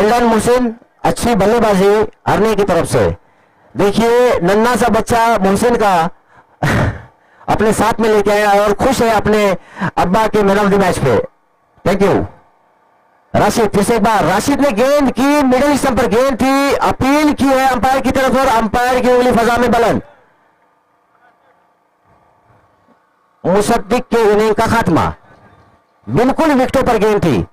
Well Mohsin, अच्छी बल्लेबाजी हरने की तरफ से। देखिए नन्हा सा बच्चा मोहसिन का अपने साथ में लेके आया और खुश है अपने अब्बा के मैन ऑफ द मैच पे। Thank you. राशिद फिर से एक बार, राशिद ने गेंद की, मिडिल स्टंप पर गेंद थी, अपील की है अंपायर की तरफ और अंपायर की उंगली फजा में बुलंद। मुसद्दिक के इनिंग का खात्मा, बिल्कुल विकेटों पर गेंद थी।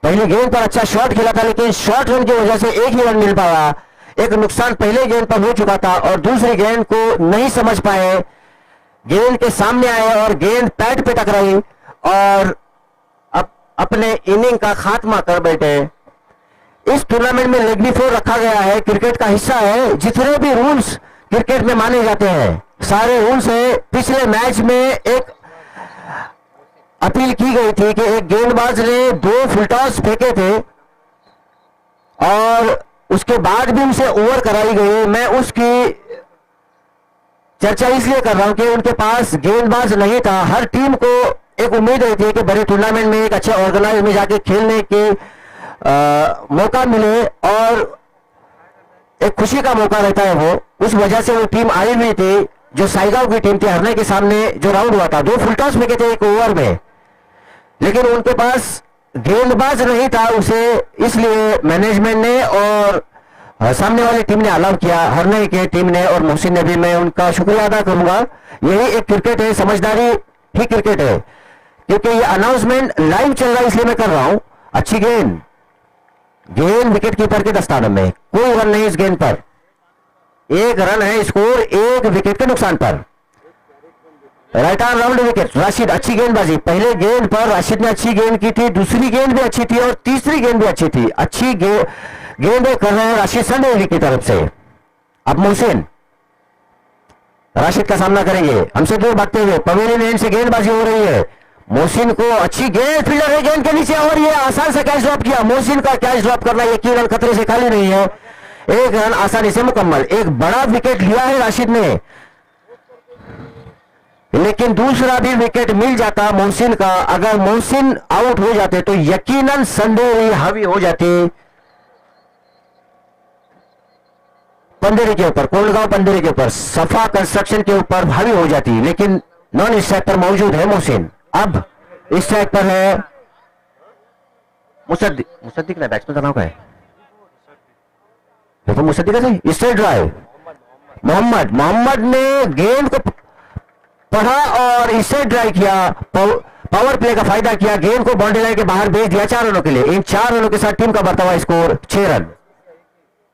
पहली गेंद पर अच्छा शॉट खेला था, लेकिन शॉर्ट रन की वजह से एक ही रन मिल पाया। एक नुकसान पहले गेंद पर हो चुका था और दूसरी गेंद को नहीं समझ पाए, गेंद के सामने आए और गेंद पैड पे टकराई और अपने इनिंग का खात्मा कर बैठे। इस टूर्नामेंट में लेग बी 4 रखा गया है, क्रिकेट का हिस्सा है। जितने भी रूल्स क्रिकेट में माने जाते हैं सारे रूल्स है। पिछले मैच में एक अपील की गई थी कि एक गेंदबाज ने 2 फुल टॉस फेंके थे और उसके बाद भी उसे ओवर कराई गई। मैं उसकी चर्चा इसलिए कर रहा हूं कि उनके पास गेंदबाज नहीं था। हर टीम को एक उम्मीद रहती है कि बड़े टूर्नामेंट में एक अच्छे ऑर्गेनाइज में जाके खेलने के मौका मिले और एक खुशी का मौका रहता है वो। उस वजह से वो टीम आई हुई थी जो साइगांव की टीम थी, हरने के सामने जो राउंड हुआ था। 2 फुल टॉस फेंके थे एक ओवर में, लेकिन उनके पास गेंदबाज नहीं था उसे, इसलिए मैनेजमेंट ने और सामने वाली टीम ने अलाउ किया, हरने की टीम ने और मोहसिन ने भी। मैं उनका शुक्रिया अदा करूंगा। यही एक क्रिकेट है, समझदारी ही क्रिकेट है। क्योंकि ये अनाउंसमेंट लाइव चल रहा है इसलिए मैं कर रहा हूं। अच्छी गेंद, गेंद विकेट कीपर के दस्ताने में, कोई रन नहीं इस गेंद पर। 1 रन है स्कोर, 1 विकेट के नुकसान पर। Right arm round wicket. Rashid अच्छी गेंदबाजी, पहले गेंद पर राशिद ने अच्छी गेंद की थी, दूसरी गेंद भी अच्छी थी और तीसरी गेंद भी अच्छी थी। अच्छी गेंदें कर रहे हैं राशिद संडेली की तरफ से। अब मोहसिन राशिद का सामना करेंगे, हमसे दूर भागते हुए पवेलियन एंड से गेंदबाजी हो रही है। मोहसिन को अच्छी गेंद, फील्डर है गेंद के नीचे और ये आसान से कैच ड्रॉप किया। मोहसिन का कैच ड्रॉप करना यकीनन खतरे से खाली नहीं है। 1 रन आसानी से मुकम्मल। एक बड़ा विकेट लिया है राशिद ने, लेकिन दूसरा भी विकेट मिल जाता मोहसिन का। अगर मोहसिन आउट हो जाते तो यकीनन संदेही हावी हो जाती पंदेरी के ऊपर, कोंडगांव पंदेरी के ऊपर, सफा कंस्ट्रक्शन के ऊपर हावी हो जाती। लेकिन नॉन स्ट्राइक पर मौजूद है मोहसिन। अब स्ट्राइक पर है मुसद्दिक ना, बैट्समैन का नाम क्या है? तो मुसद्दिक है। स्ट्रेट ड्राइव, मोहम्मद ने गेंद को पढ़ा और स्ट्रेट ड्राइव किया, पावर प्ले का फायदा किया, गेंद को बाउंड्री लाइन के बाहर भेज दिया 4 रनों के लिए। इन 4 रनों के साथ टीम का बढ़ता हुआ स्कोर 6 रन।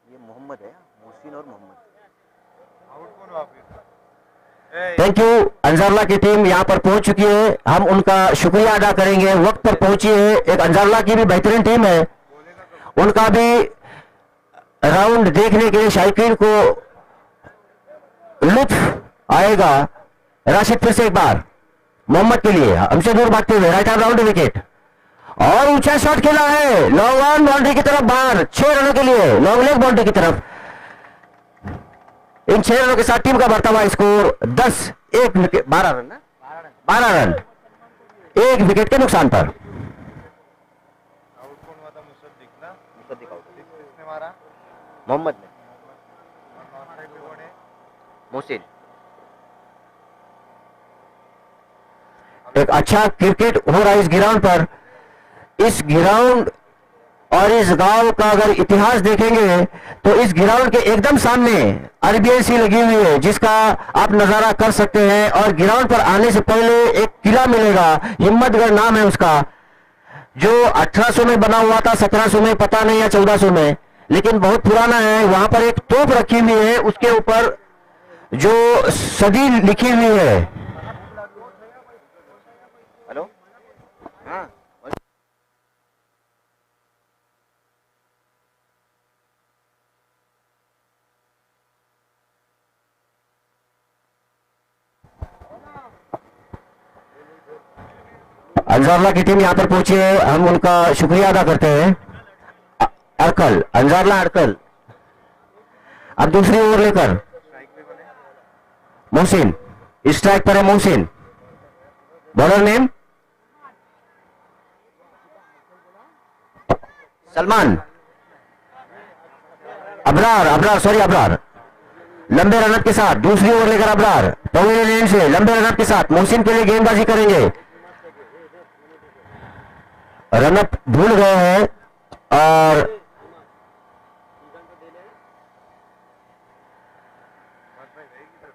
ये मोहम्मद है, मोहसिन और मोहम्मद। Thank you. अंजारला की टीम यहां पर पहुंच चुकी है, हम उनका शुक्रिया अदा करेंगे। वक्त पर पहुंची है। एक अंजारला की भी बेहतरीन टीम है, उनका भी राउंड देखने के लिए शायकीन को लुत्फ आएगा। राशिद फिर से एक बार मोहम्मद के लिए, हमसे दूर भागते हुए राइट आर्म राउंड विकेट और ऊंचा शॉट खेला है लॉन्ग ऑन बाउंड्री की तरफ बाहर, 6 रनों के लिए लॉन्ग लेग बाउंड्री की तरफ। इन 6 रनों के साथ टीम का बढ़ता हुआ स्कोर 10, 1 विकेट, 12 रन ना, 12 रन 1 विकेट के नुकसान पर। मोहम्मद ने, मोहसिन। एक अच्छा क्रिकेट हो रहा है इस ग्राउंड पर। इस ग्राउंड और इस गांव का अगर इतिहास देखेंगे तो इस ग्राउंड के एकदम सामने आरबीआईसी लगी हुई है, जिसका आप नजारा कर सकते हैं। और ग्राउंड पर आने से पहले एक किला मिलेगा, हिम्मतगढ़ नाम है उसका, जो 1800 में बना हुआ था, 1700 में पता नहीं या 1400 में, लेकिन बहुत पुराना है। वहां पर एक तोप रखी हुई है, उसके ऊपर जो सदी लिखी हुई है। हेलो, हाँ, अंजारला की टीम यहां पर पहुंची है, हम उनका शुक्रिया अदा करते हैं। अड़कल, अंजारला अड़कल अब दूसरी ओवर लेकर मोहसिन, स्ट्राइक पर है मोहसिन। Bowler name Salman. अबरार लंबे रनअप के साथ दूसरी ओवर लेकर अबरार पवेलियन एंड से लंबे रनअप के साथ मोहसिन के लिए गेंदबाजी करेंगे। रनअप भूल गए हैं और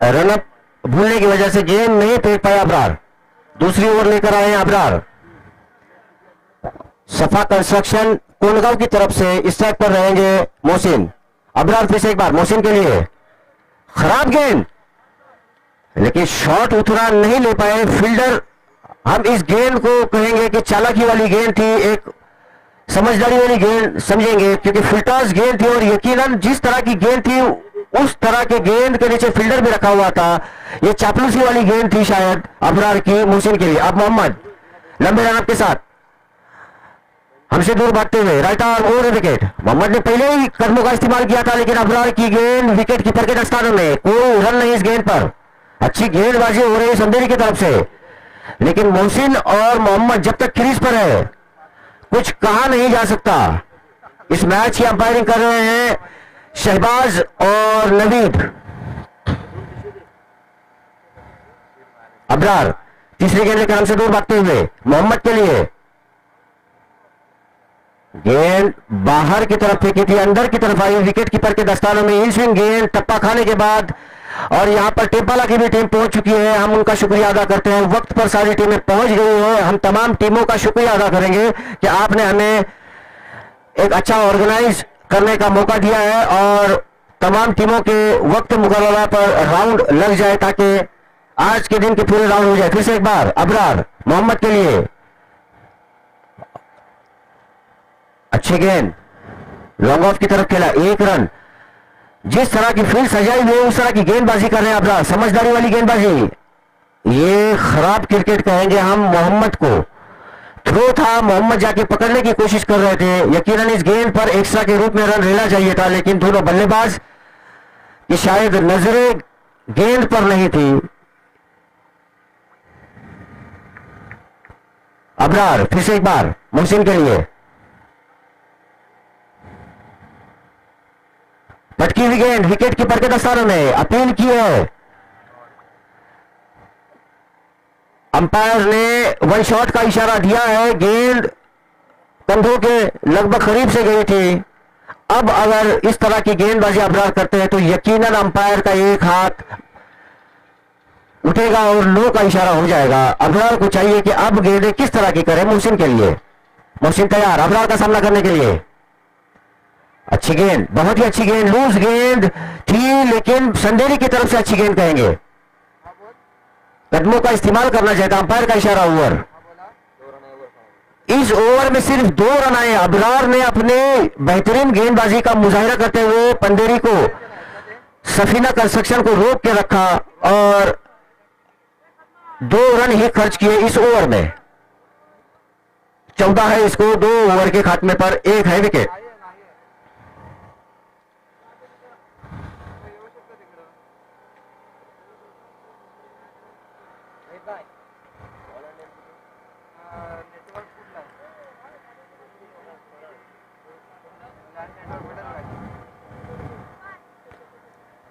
रनअप भूलने की वजह से गेंद नहीं फेंक पाया अबरार। दूसरी ओवर लेकर आए हैं अबरार। सफा कंस्ट्रक्शन कोनगांव की तरफ से स्ट्राइक पर रहेंगे मोहसिन। अबरार फिर से एक बार मोहसिन के लिए, खराब गेंद, लेकिन शॉट उतरा नहीं ले पाए फील्डर। हम इस गेंद को कहेंगे कि चालाकी वाली गेंद थी, एक समझदारी वाली गेंद समझेंगे, क्योंकि फुलटॉस गेंद थी और यकीनन जिस तरह की गेंद थी उस तरह के गेंद के नीचे फील्डर भी रखा हुआ था। ये चापलूसी वाली गेंद थी शायद अबरार की मोहसिन के लिए। अब मोहम्मद लंबे रनअप के साथ हमसे दूर भागते हुए right arm over wicket. Mohammad ने पहले ही कदमों का इस्तेमाल किया था, लेकिन अबरार की गेंद विकेट कीपर के दस्तानों में, कोई रन नहीं इस गेंद पर। अच्छी गेंदबाजी हो रही है संदेरी की तरफ से, लेकिन मोहसिन और मोहम्मद जब तक क्रीज पर है कुछ कहा नहीं जा सकता। इस मैच की अंपायरिंग कर रहे हैं शहबाज और नवीद। अबरार तीसरी गेंद लेकर हमसे दूर भागते हुए मोहम्मद के लिए, गेंद बाहर की तरफ फेंकी थी, अंदर की तरफ आई, विकेट कीपर के दस्तानों में। इन स्विंग गेंद टप्पा खाने के बाद, और यहां पर टेम्पाला की भी टीम पहुंच चुकी है, हम उनका शुक्रिया अदा करते हैं। वक्त पर सारी टीमें पहुंच गई है। हम तमाम टीमों का शुक्रिया अदा करेंगे कि आपने हमें एक अच्छा ऑर्गेनाइज करने का मौका दिया है और तमाम टीमों के वक्त मुकर्ररा पर राउंड लग जाए ताकि आज के दिन के पूरे राउंड हो जाए। फिर से एक बार अबरार मोहम्मद के लिए, अच्छी गेंद लॉन्ग ऑफ की तरफ खेला, एक रन। जिस तरह की फील्ड सजाई हुई है उस तरह की गेंदबाजी कर रहे हैं अबरार, समझदारी वाली गेंदबाजी। ये खराब क्रिकेट कहेंगे हम मोहम्मद को। थ्रो था, मोहम्मद जाके पकड़ने की कोशिश कर रहे थे। यकीनन इस गेंद पर एक्स्ट्रा के रूप में रन लेना चाहिए था, लेकिन दोनों बल्लेबाज की शायद नजरें गेंद पर नहीं थी। अबरार फिर से एक बार मोहसिन के लिए, पटकी हुई गेंद विकेट कीपर के दस्तानों में, अपील की है। अंपायर ने वन शॉट का इशारा दिया है, गेंद कंधों के लगभग करीब से गई थी। अब अगर इस तरह की गेंदबाजी अबरार करते हैं तो यकीनन अंपायर का एक हाथ उठेगा और नो का इशारा हो जाएगा। अबरार को चाहिए कि अब गेंदें किस तरह की करें मोहसिन के लिए। मोहसिन तैयार अबरार का सामना करने के लिए। अच्छी गेंद, बहुत ही अच्छी गेंद, लूज गेंद थी, लेकिन संदेरी की तरफ से अच्छी गेंद कहेंगे। कदमों का इस्तेमाल करना चाहता, अंपायर का इशारा ओवर। इस ओवर में सिर्फ 2 रन आए। अबरार ने अपने बेहतरीन गेंदबाजी का मुजाहिरा करते हुए पंदेरी को, सफीना कंस्ट्रक्शन को रोक के रखा और 2 रन ही खर्च किए इस ओवर में। 14 है इसको 2 ओवर के खात्मे पर, 1 है विकेट।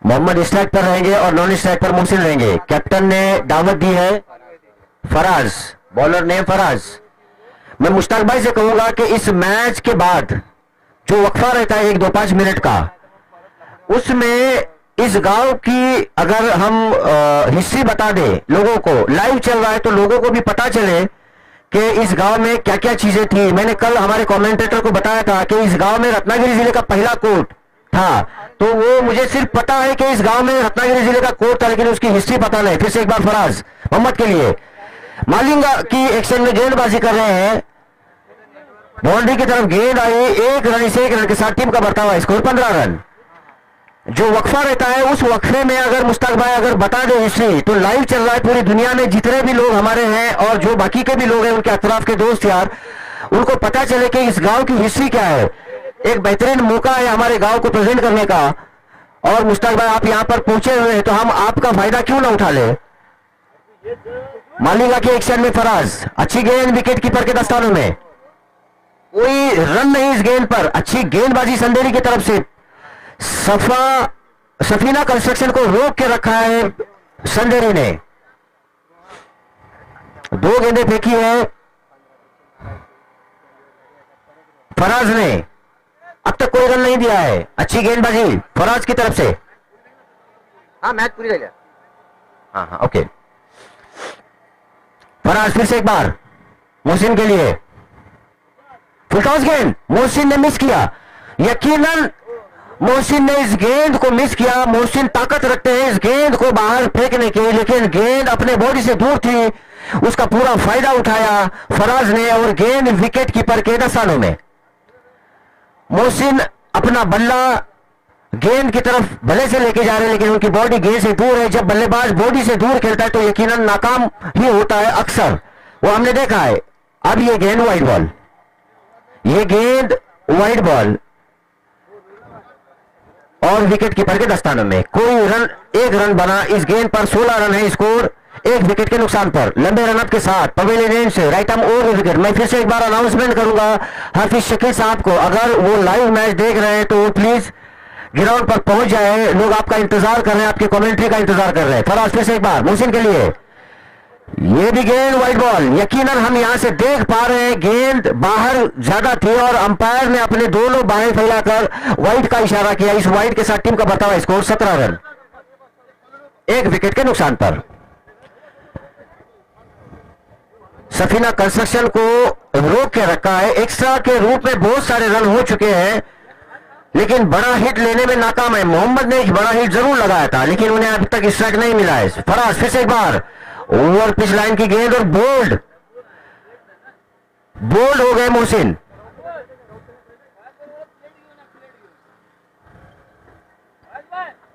मोहम्मद स्ट्राइक पर रहेंगे और नॉन स्ट्राइक पर मोहसिन रहेंगे। कैप्टन ने दावत दी है फराज, बॉलर नेम फराज। मैं मुश्ताक भाई से कहूंगा कि इस मैच के बाद जो वक्फा रहता है 1-2-5 मिनट का, उसमें इस गांव की अगर हम हिस्ट्री बता दें लोगों को, लाइव चल रहा है तो लोगों को भी पता चले कि इस गांव में क्या क्या चीजें थी। मैंने कल हमारे कमेंटेटर को बताया था कि इस गांव में रत्नागिरी जिले का पहला कोर्ट था, तो वो मुझे सिर्फ पता है कि इस गांव में रत्नागिरी जिले का कोर्ट था, लेकिन उसकी हिस्ट्री पता नहीं। फिर से एक बार फराज मोहम्मद के लिए, मालिंगा की एक्शन में गेंदबाजी कर रहे हैं, बाउंड्री की तरफ गेंद आई, 1 रन से 1 रन के साथ टीम का बढ़ता हुआ स्कोर 15 रन। जो वक्फा रहता है उस वक्फे में अगर मुश्ताक भाई अगर बता दे हिस्ट्री, तो लाइव चल रहा है पूरी दुनिया में जितने भी लोग हमारे हैं और जो बाकी के भी लोग हैं, उनके अतराफ के दोस्त यार, उनको पता चले कि इस गांव की हिस्ट्री क्या है। एक बेहतरीन मौका है हमारे गांव को प्रेजेंट करने का और मुश्ताक भाई आप यहां पर पहुंचे हुए हैं तो हम आपका फायदा क्यों ना उठा ले। मालिंगा के एक्शन में फराज, अच्छी गेंद विकेट कीपर के दस्तानों में, कोई रन नहीं इस गेंद पर, अच्छी गेंदबाजी संदेरी की तरफ से। सफीना कंस्ट्रक्शन को रोक के रखा है संदेरी ने, 2 गेंदें फेंकी है फराज ने, अब तक कोई रन नहीं दिया है। अच्छी गेंदबाजी फराज की तरफ से। हाँ मैच पूरी रह गया। हाँ ओके। फराज फिर से एक बार मोहसिन के लिए, फुल टॉस गेंद मोहसिन ने मिस किया। यकीनन मोहसिन ने इस गेंद को मिस किया। मोहसिन ताकत रखते हैं इस गेंद को बाहर फेंकने की, लेकिन गेंद अपने बॉडी से दूर थी, उसका पूरा फायदा उठाया फराज ने और गेंद विकेट कीपर के दस्तानों में। मोहसिन अपना बल्ला गेंद की तरफ भले से लेके जा रहे हैं, लेकिन उनकी बॉडी गेंद से दूर है। जब बल्लेबाज बॉडी से दूर खेलता है तो यकीनन नाकाम ही होता है अक्सर, वो हमने देखा है। अब ये गेंद वाइड बॉल, ये गेंद वाइड बॉल और विकेट कीपर के दस्तानों में। कोई रन, 1 रन बना इस गेंद पर, 16 रन है स्कोर 1 विकेट के नुकसान पर। लंबे रनअप के साथ पवेलियन एंड से राइट आर्म ओवर विकेट। मैं फिर से एक बार अनाउंसमेंट करूंगा हाफिज शकील साहब को, अगर वो लाइव मैच देख रहे हैं तो वो प्लीज ग्राउंड पर पहुंच जाए। लोग आपका इंतजार कर रहे हैं, आपकी कमेंट्री का इंतजार कर रहे हैं। फराज फिर से एक बार मोहसिन के लिए, ये भी गेंद वाइड बॉल। यकीनन हम यहां से देख पा रहे हैं गेंद बाहर ज्यादा थी और अंपायर ने अपने दोनों बाहें फैलाकर वाइड का इशारा किया। इस वाइड के साथ टीम का बढ़ता हुआ स्कोर 17 रन 1 विकेट के नुकसान पर। सफीना कंस्ट्रक्शन को रोक के रखा है। एक्स्ट्रा के रूप में बहुत सारे रन हो चुके हैं, लेकिन बड़ा हिट लेने में नाकाम है। मोहम्मद ने एक बड़ा हिट जरूर लगाया था, लेकिन उन्हें अभी तक स्ट्राइक नहीं मिला है। फराज फिर से एक बार ओवर पिच लाइन की गेंद और बोल्ड हो गए मोहसिन।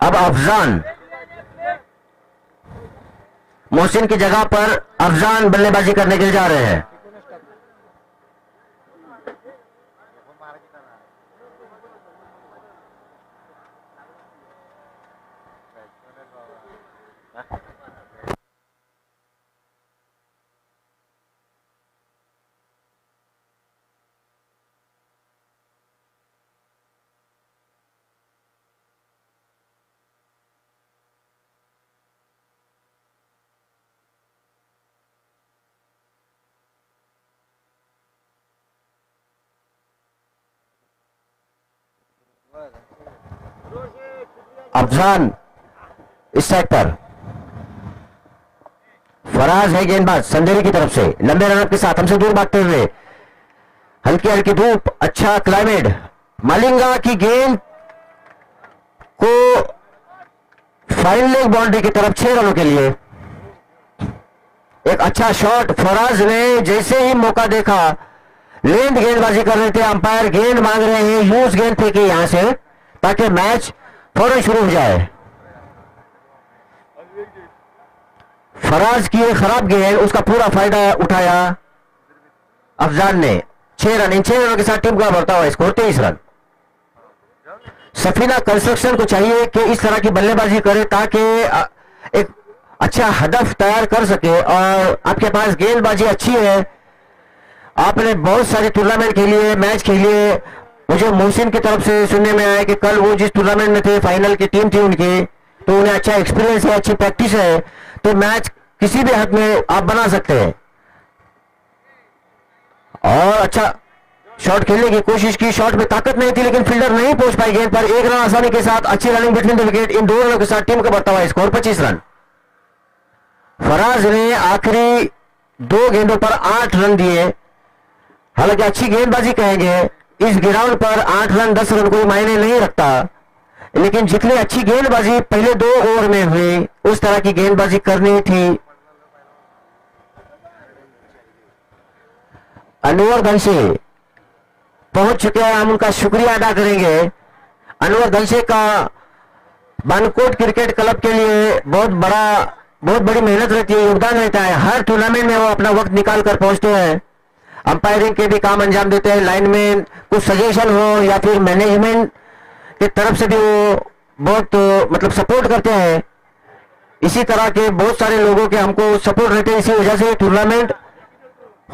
अब अफजान, मोहसिन की जगह पर अफजान बल्लेबाजी करने के लिए जा रहे हैं। अफजान स्ट्राइक पर, फराज है गेंदबाज संदेरी की तरफ से। लंबे रनअप के साथ हमसे दूर भागते हुए, हल्की हल्की धूप, अच्छा क्लाइमेट। मालिंगा की गेंद को फाइन लेग बाउंड्री की तरफ 6 रनों के लिए। एक अच्छा शॉट फराज ने, जैसे ही मौका देखा लेंथ गेंदबाजी कर रहे थे, अंपायर गेंद मांग रहे हैं, यूज गेंद फेंकी यहां से ताकि मैच फौरन शुरू हो जाए। फराज की एक खराब गेंद, उसका पूरा फायदा उठाया अफजान ने। 6 रन, इन 6 रनों के साथ टीम का बढ़ता हुआ स्कोर 23 रन। सफीना कंस्ट्रक्शन को चाहिए कि इस तरह की बल्लेबाजी करे ताकि एक अच्छा हदफ तैयार कर सके, और आपके पास गेंदबाजी अच्छी है, आपने बहुत सारे टूर्नामेंट खेली है, मैच खेली है। मुझे मोहसिन की तरफ से सुनने में आया कि कल वो जिस टूर्नामेंट में थे, फाइनल की टीम थी उनकी, तो उन्हें अच्छा एक्सपीरियंस है, अच्छी प्रैक्टिस है, तो मैच किसी भी हद में आप बना सकते हैं। और अच्छा शॉट खेलने की कोशिश की, शॉट में ताकत नहीं थी लेकिन फील्डर नहीं पहुंच पाई गेंद पर। 1 रन आसानी के साथ, अच्छी रनिंग बिटवीन द विकेट। इन 2 रनों के साथ टीम का बढ़ता हुआ स्कोर 25 रन। फराज ने आखिरी 2 गेंदों पर 8 रन दिए। हालांकि अच्छी गेंदबाजी कहेंगे, इस ग्राउंड पर 8 रन 10 रन कोई मायने नहीं रखता, लेकिन जितनी अच्छी गेंदबाजी पहले 2 ओवर में हुई उस तरह की गेंदबाजी करनी थी। अनवर धनसे पहुंच चुके हैं, हम उनका शुक्रिया अदा करेंगे। अनवर धनसे का बानकोट क्रिकेट क्लब के लिए बहुत बड़ी मेहनत रहती है, योगदान रहता है। हर टूर्नामेंट में वो अपना वक्त निकाल कर पहुंचते हैं, अंपायरिंग के भी काम अंजाम देते हैं, लाइनमैन कुछ सजेशन हो या फिर मैनेजमेंट की तरफ से भी वो बहुत मतलब सपोर्ट करते हैं। इसी तरह के बहुत सारे लोगों के हमको सपोर्ट रहते हैं, इसी वजह से टूर्नामेंट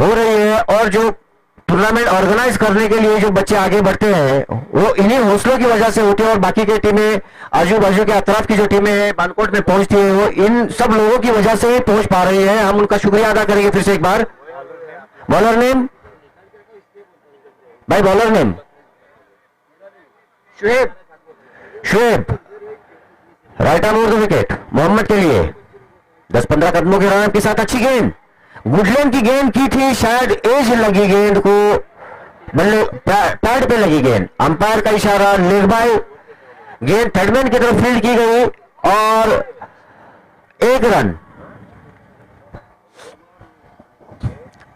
हो रही है। और जो टूर्नामेंट ऑर्गेनाइज करने के लिए जो बच्चे आगे बढ़ते हैं वो इन्हीं हौसलों की वजह से होते हैं। और बाकी के टीमें, आजू बाजू के अतराफ की जो टीमें हैं बानकोट में पहुंचती है, वो इन सब लोगों की वजह से ही पहुंच पा रही है। हम उनका शुक्रिया अदा करेंगे फिर से एक बार। बॉलर नेम भाई, bowler name Shoaib. Shoaib right arm over the wicket Mohammad के लिए 10-15 कदमों के रन के साथ अच्छी गेंद, गुडलैंड की गेंद की थी, शायद एज लगी गेंद को, बल्ले पैड पे लगी गेंद, अंपायर का इशारा, लेग बाय, गेंद थर्डमैन की तरफ फील्ड की गई और 1 रन।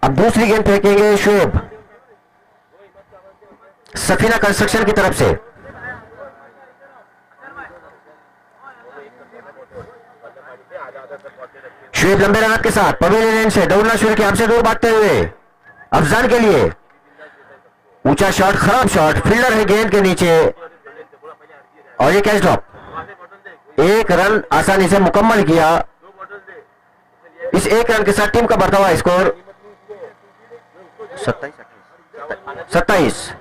अब दूसरी गेंद फेंकेंगे शुएब सफीना कंस्ट्रक्शन की तरफ से। शुएब लंबे रन के साथ पवेलियन से दौड़ना शुरू किया, हमसे दूर भागते हुए अफजान के लिए ऊंचा शॉट, खराब शॉट, फील्डर है गेंद के नीचे और ये कैच ड्रॉप। 1 रन आसानी से मुकम्मल किया। इस 1 रन के साथ टीम का बढ़ता हुआ स्कोर 27।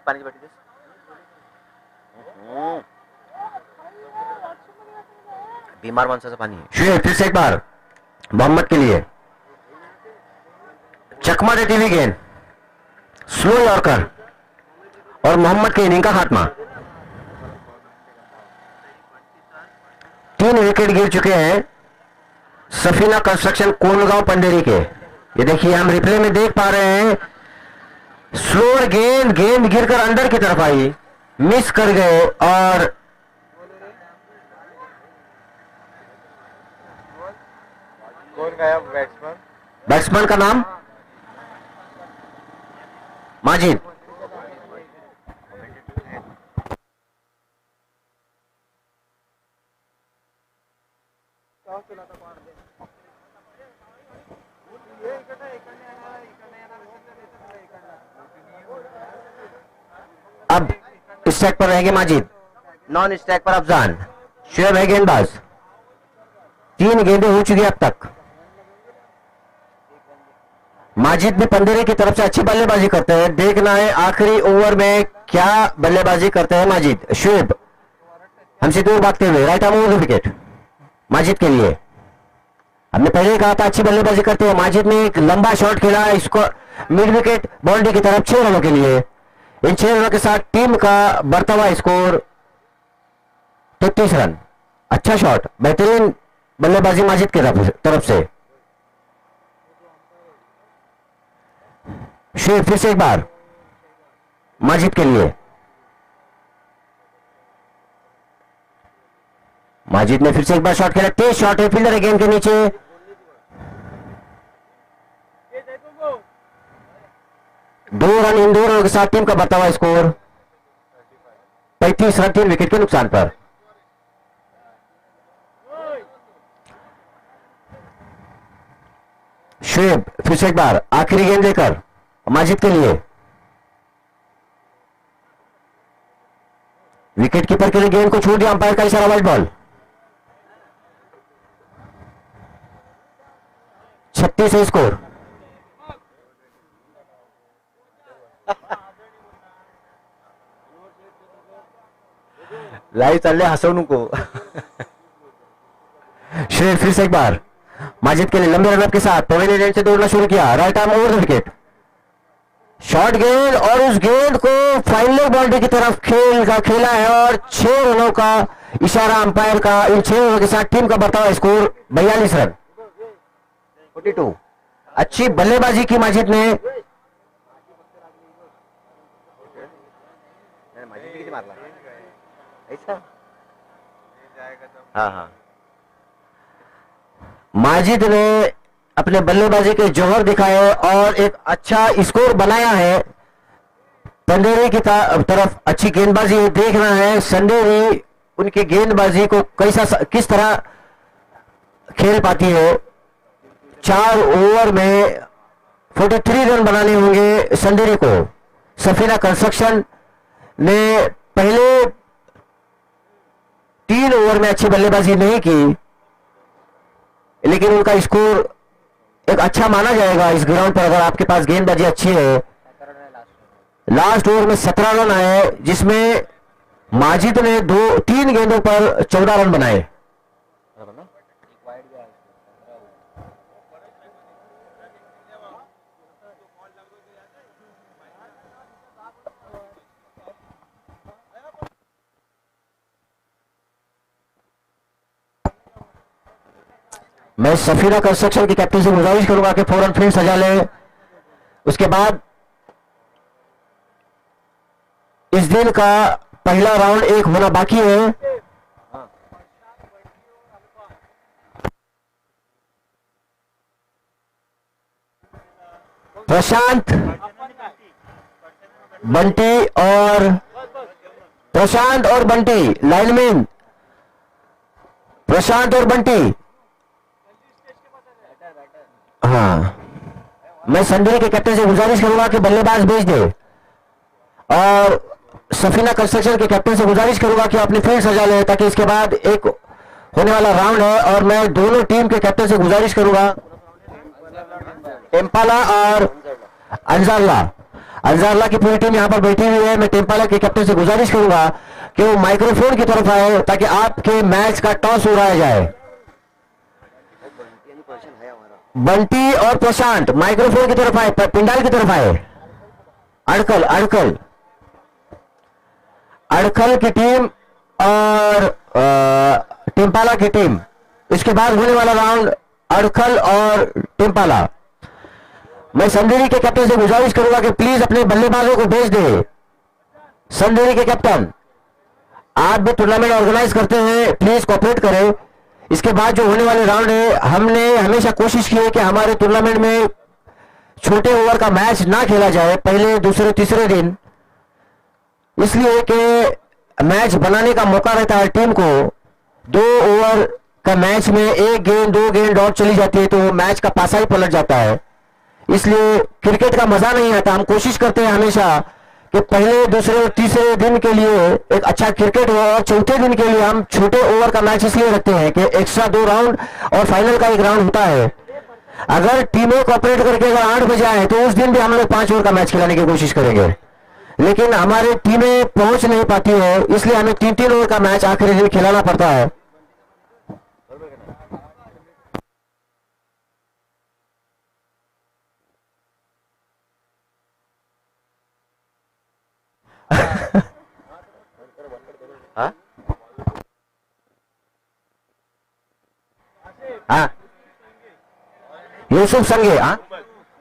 पानी की बाटी बीमार मानसा से पानी है। शुएब फिर से एक बार मोहम्मद के लिए चकमा देती हुई गेंद, स्लो यॉर्कर और मोहम्मद के इनिंग का खात्मा। 3 विकेट गिर चुके हैं सफीना कंस्ट्रक्शन कोलगांव पंडेरी के। ये देखिए हम रिप्ले में देख पा रहे हैं, स्लोअर गेंद गिरकर अंदर की तरफ आई, मिस कर गए और कौन गया बैट्समैन? बैट्समैन का नाम माजिद। अब स्ट्राइक पर रहेंगे माजिद, नॉन स्ट्राइक पर अफजान। शुएब है गेंदबाज, 3 गेंदें हो चुकी अब तक। माजिद भी पंदेरे की तरफ से अच्छी बल्लेबाजी करते हैं, देखना है आखिरी ओवर में क्या बल्लेबाजी करते हैं माजिद। शुएब हमसे दूर भागते हुए right arm over wicket Majid के लिए। हमने पहले ही कहा था अच्छी बल्लेबाजी करते हैं। माजिद ने एक लंबा शॉट खेला, इसको मिड विकेट बाउंड्री की तरफ 6 रनों के लिए। इन 6 रनों के साथ टीम का बढ़ता हुआ स्कोर 33 रन। अच्छा शॉट, बेहतरीन बल्लेबाजी माजिद की तरफ से। शुएब फिर से एक बार माजिद के लिए। माजिद ने फिर से एक बार शॉट खेला, तेज शॉट है, फील्डर है गेंद के नीचे। दो रन इन 2 रनों के साथ टीम का बढ़ता हुआ स्कोर 35 रन 3 विकेट के नुकसान पर। शुएब फिर से एक बार आखिरी गेंद लेकर माजिद के लिए। विकेट कीपर के लिए गेंद को छूट दिया, अंपायर का इशारा, वाइड बॉल। 36 है स्कोर। लाइव चालले हसवू नको। शुएब फिर से एक बार माजिद के लिए लंबे रनअप के साथ पवेलियन से दौड़ना शुरू किया, right arm over the wicket. Short गेंद और उस गेंद को फाइनल बाउंड्री की तरफ खेला है और 6 रनों का इशारा अंपायर का। इन 6 रनों के साथ टीम का बढ़ता हुआ स्कोर 42 रन 42। अच्छी बल्लेबाजी की माजिद ने। हाँ माजिद ने अपने बल्लेबाजी के जौहर दिखाए और एक अच्छा स्कोर बनाया है। पंडेरी की तरफ अच्छी गेंदबाजी देखना है, संडेरी उनकी गेंदबाजी को किस तरह खेल पाती है। 4 ओवर में 43 रन बनाने होंगे संदेरी को। सफीना कंस्ट्रक्शन ने पहले 3 ओवर में अच्छी बल्लेबाजी नहीं की, लेकिन उनका स्कोर एक अच्छा माना जाएगा इस ग्राउंड पर अगर आपके पास गेंदबाजी अच्छी है। लास्ट ओवर में 17 रन आए, जिसमें माजिद ने 3 गेंदों पर 14 रन बनाए। मैं सफीना कंस्ट्रक्शन की कैप्टन से गुजारिश करूंगा कि फौरन फील्ड सजा लें। उसके बाद इस दिन का पहला राउंड एक होना बाकी है। प्रशांत, बंटी लाइनमैन, प्रशांत और बंटी। हाँ, मैं संदेरी के कैप्टन से गुजारिश करूंगा कि बल्लेबाज भेज दे, और सफीना कंस्ट्रक्शन के कैप्टन से गुजारिश करूंगा कि अपनी फील्ड सजा ले, ताकि इसके बाद एक होने वाला राउंड है। और मैं दोनों टीम के कैप्टन से गुजारिश करूंगा, टेम्पाला और अंजारला की पूरी टीम यहां पर बैठी हुई है। मैं टेम्पाला के कैप्टन से गुजारिश करूंगा कि वो माइक्रोफोन की तरफ आए, ताकि आपके मैच का टॉस उड़ाया जाए। बंटी और प्रशांत माइक्रोफोन की तरफ आए, पिंडाल की तरफ आए। अड़खल की टीम और टिम्पाला की टीम, इसके बाद होने वाला राउंड अड़खल और टिम्पाला। मैं संदेरी के कैप्टन से गुजारिश करूंगा कि प्लीज अपने बल्लेबाजों को भेज दे। संदेरी के कैप्टन, आप भी टूर्नामेंट ऑर्गेनाइज करते हैं, प्लीज कोऑपरेट करें। इसके बाद जो होने वाले राउंड है, हमने हमेशा कोशिश की है कि हमारे टूर्नामेंट में छोटे ओवर का मैच ना खेला जाए पहले, दूसरे, तीसरे दिन, इसलिए कि मैच बनाने का मौका रहता है टीम को। 2 ओवर का मैच में 1 गेंद 2 गेंद डॉट चली जाती है, तो मैच का पासा ही पलट जाता है। इसलिए क्रिकेट का मजा नहीं आता। हम कोशिश करते हैं हमेशा कि पहले, दूसरे और तीसरे दिन के लिए एक अच्छा क्रिकेट हो, और चौथे दिन के लिए हम छोटे ओवर का मैच इसलिए रखते हैं कि एक्स्ट्रा 2 राउंड और फाइनल का 1 राउंड होता है। अगर टीमें कोऑपरेट करके अगर 8 बजे आए तो उस दिन भी हम लोग 5 ओवर का मैच खिलाने की कोशिश करेंगे, लेकिन हमारी टीमें पहुंच नहीं पाती है, इसलिए हमें 3-3 ओवर का मैच आखिरी दिन खिलाना पड़ता है। हाँ, यूसुफ संगे, हाँ,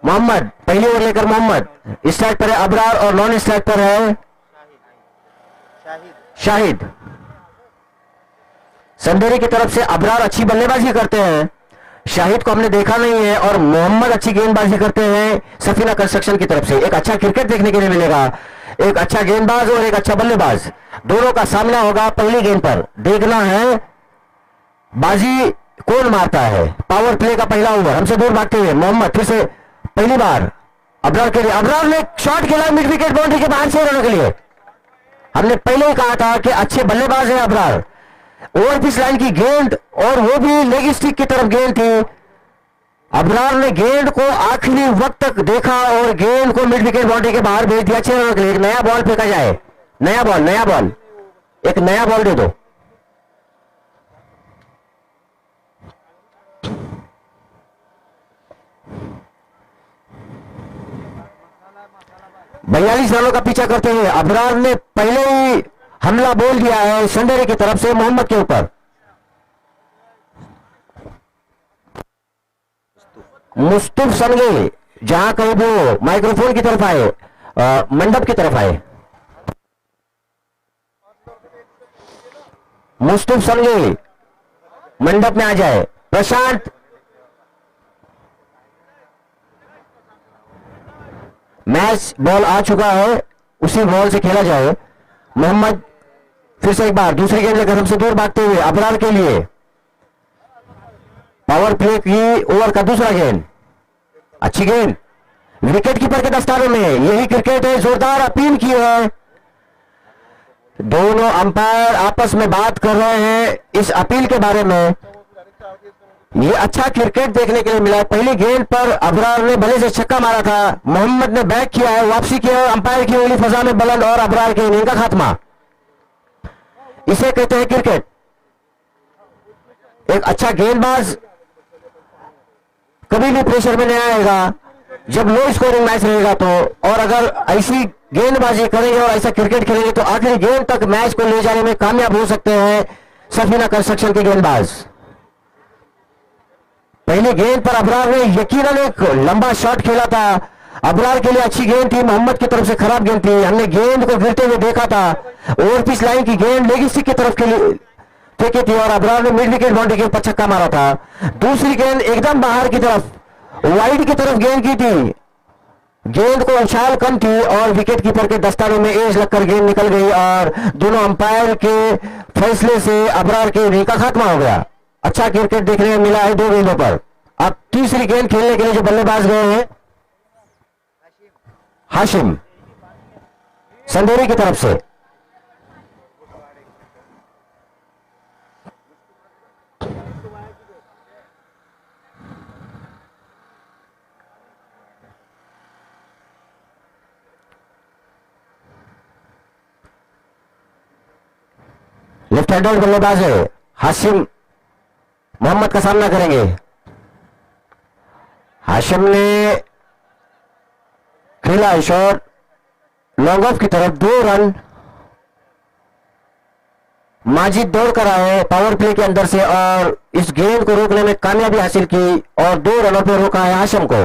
मोहम्मद पहली ओवर लेकर मोहम्मद। स्ट्राइक पर है अबरार और नॉन स्ट्राइक पर है शाहिद। संदेरी की तरफ से अबरार अच्छी बल्लेबाजी करते हैं, शाहिद को हमने देखा नहीं है, और मोहम्मद अच्छी गेंदबाजी करते हैं। सफीना कंस्ट्रक्शन की तरफ से एक अच्छा क्रिकेट देखने के लिए मिलेगा, एक अच्छा गेंदबाज और एक अच्छा बल्लेबाज, दोनों का सामना होगा पहली गेंद पर। देखना है बाजी कौन मारता है। पावर प्ले का पहला ओवर, हमसे दूर भागते हुए मोहम्मद फिर से पहली बार अबरार के लिए। अबरार ने शॉट खेला मिड विकेट बाउंड्री के बाहर 6 रनों के लिए। हमने पहले ही कहा था कि अच्छे बल्लेबाज हैं अबरार। ओवर पिच लाइन की गेंद, और वो भी लेग स्टिक की तरफ गेंद थी। अबरार ने गेंद को आखिरी वक्त तक देखा और गेंद को मिड विकेट बाउंड्री के बाहर भेज दिया 6 रनों के लिए। एक नया बॉल फेंका जाए, नया बॉल, एक नया बॉल दे दो। बयालीस रनों का पीछा करते हुए अबरार ने पहले ही हमला बोल दिया है संदेरी की तरफ से मोहम्मद के ऊपर। मुस्तुफ संगे जहां कहीं वो माइक्रोफोन की तरफ आए, मंडप की तरफ आए। मुस्तुफ संगे मंडप में आ जाए। प्रशांत, मैच बॉल आ चुका है, उसी बॉल से खेला जाए। मोहम्मद फिर से एक बार दूसरी गेंद लेकर हमसे दूर भागते हुए अबरार के लिए। पावर प्ले की ओवर का दूसरा गेंद, अच्छी गेंद, विकेट कीपर के दस्ताने में यही क्रिकेट है। जोरदार अपील की है, दोनों अंपायर आपस में बात कर रहे हैं इस अपील के बारे में। ये अच्छा क्रिकेट देखने के लिए मिला। पहली गेंद पर अबरार ने भले से छक्का मारा था, मोहम्मद ने बैक किया है, वापसी किया है, अंपायर की उंगली फजा में बुलंद और अबरार की इनिंग का खात्मा। इसे कहते हैं क्रिकेट। एक अच्छा गेंदबाज कभी भी प्रेशर में नहीं आएगा जब लो स्कोरिंग मैच रहेगा तो, और अगर ऐसी गेंदबाजी करेंगे और ऐसा क्रिकेट खेलेंगे तो आखिरी गेंद तक मैच को ले जाने में कामयाब हो सकते हैं सफीना कंस्ट्रक्शन के गेंदबाज। पहली गेंद पर अबरार ने यकीनन एक लंबा शॉट खेला था। अबरार के लिए अच्छी गेंद थी, मोहम्मद की तरफ से खराब गेंद थी। हमने गेंद को गिरते हुए देखा था, ओवर पिच लाइन की गेंद लेग स्टिक की तरफ के लिए फेंकी थी और अबरार ने मिड विकेट बाउंड्री के ऊपर छक्का मारा था। दूसरी गेंद एकदम बाहर की तरफ वाइड की तरफ गेंद की थी, गेंद को उछाल कम थी और विकेट कीपर के दस्ताने में एज लगकर गेंद निकल गई और दोनों अंपायर के फैसले से अबरार के इनिंग का खात्मा हो गया। अच्छा क्रिकेट देखने में मिला है 2 गेंदों पर। अब तीसरी गेंद खेलने के लिए जो बल्लेबाज गए हैं हाशिम संदेरी की तरफ से। लेफ्ट हैंडेड बल्लेबाज है हाशिम, मोहम्मद का सामना करेंगे। हाशिम ने खेला शॉट लॉन्ग ऑफ की तरफ, 2 रन। माजिद दौड़ कर आए पावर प्ले के अंदर से और इस गेंद को रोकने में कामयाबी हासिल की और 2 रनों पर रोका है हाशिम को।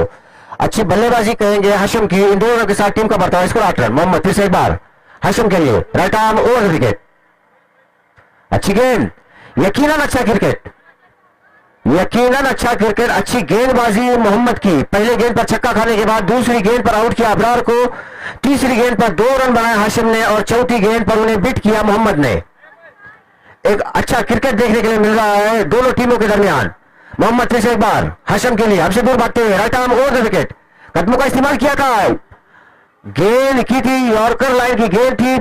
अच्छी बल्लेबाजी कहेंगे हाशिम की। इन 2 रनों के साथ टीम का बर्ताव, स्कोर 8 रन। मोहम्मद फिर से एक बार हाशिम के लिए राइट आर्म ओवर विकेट। अच्छी गेंद, यकीनन अच्छा क्रिकेट, यकीनन अच्छा क्रिकेट, अच्छी गेंदबाजी मोहम्मद की। पहले गेंद पर छक्का खाने के बाद दूसरी गेंद पर आउट किया अबरार को, तीसरी गेंद पर 2 रन बनाए हाशिम ने और चौथी गेंद पर उन्हें बिट किया मोहम्मद ने। एक अच्छा क्रिकेट देखने के लिए मिल रहा है दोनों टीमों के दरमियान। मोहम्मद फिर से एक बार हाशिम के लिए हमसे दूर भागते हुए right arm over the wicket, कदमों का इस्तेमाल किया था, गेंद की थी यॉर्कर लाइन की गेंद थी,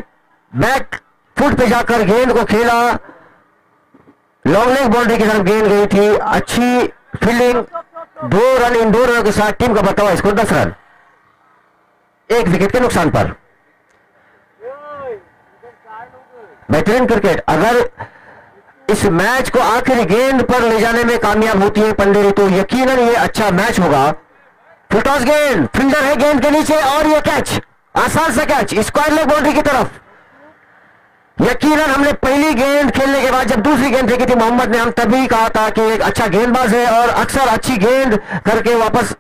बैक फुट पे जाकर गेंद को खेला, लॉन्ग लेग बाउंड्री की तरफ गेंद गई थी। अच्छी फील्डिंग, 2 रन। इन 2 रनों के साथ टीम का बर्ताव, स्कोर 10 रन 1 विकेट के नुकसान पर। बेहतरीन क्रिकेट। अगर इस मैच को आखिरी गेंद पर ले जाने में कामयाब होती है पंडेरी तो यकीनन ये अच्छा मैच होगा। फुलटॉस गेंद, फील्डर है गेंद के नीचे और ये कैच, आसान सा कैच स्क्वायर लेग बाउंड्री की तरफ। यकीनन हमने पहली गेंद खेलने के बाद जब दूसरी गेंद फेंकी थी मोहम्मद ने, हम तभी कहा था कि एक अच्छा गेंदबाज है और अक्सर अच्छी गेंद करके वापस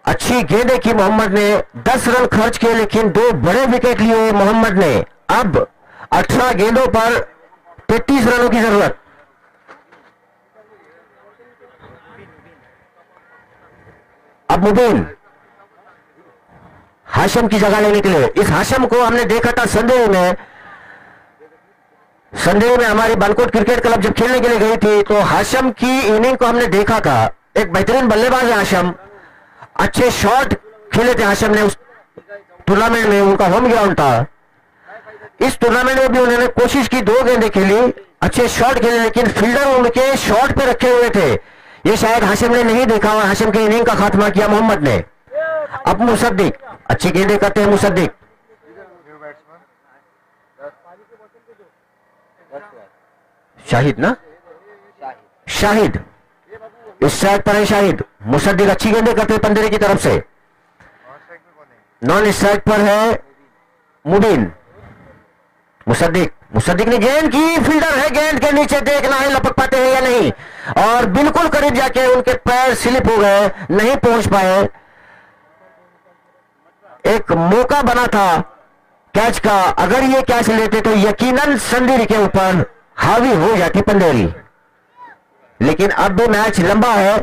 अच्छी गेंदें की मोहम्मद ने। 10 रन खर्च किए लेकिन 2 बड़े विकेट लिए मोहम्मद ने। अब 18 गेंदों पर 33 रनों की जरूरत। अब मुबीन हाशिम की जगह लेने के लिए, इस हाशिम को हमने देखा था संदेह में हमारी बालकोट क्रिकेट क्लब जब खेलने के लिए गई थी तो हाशिम की इनिंग को हमने देखा था। एक बेहतरीन बल्लेबाज है हाशिम, अच्छे शॉट खेले थे हाशिम ने उस टूर्नामेंट में, उनका होम ग्राउंड था। इस टूर्नामेंट में भी उन्होंने कोशिश की, 2 गेंदें खेली, अच्छे शॉट खेले लेकिन फील्डर उनके शॉट पे रखे हुए थे। ये शायद हाशिम ने नहीं देखा और हाशिम के इनिंग का खात्मा किया मोहम्मद ने। अब मुसद्दिक, अच्छी गेंदें करते हैं मुसद्दिक। शाहिद ना, शाहिद इस साइड पर है शाहिद। मुसद्दिक अच्छी गेंदें करते हैं पंदेरी की तरफ से। नॉन स्ट्राइक पर है मुबीन। मुसद्दिक ने गेंद की, फील्डर है गेंद के नीचे, देखना है लपक पाते हैं या नहीं, और बिल्कुल करीब जाके उनके पैर स्लिप हो गए, नहीं पहुंच पाए। एक मौका बना था कैच का, अगर ये कैच लेते तो यकीनन संदेरी के ऊपर हावी हो जाती पंदेरी। लेकिन अब भी मैच लंबा है,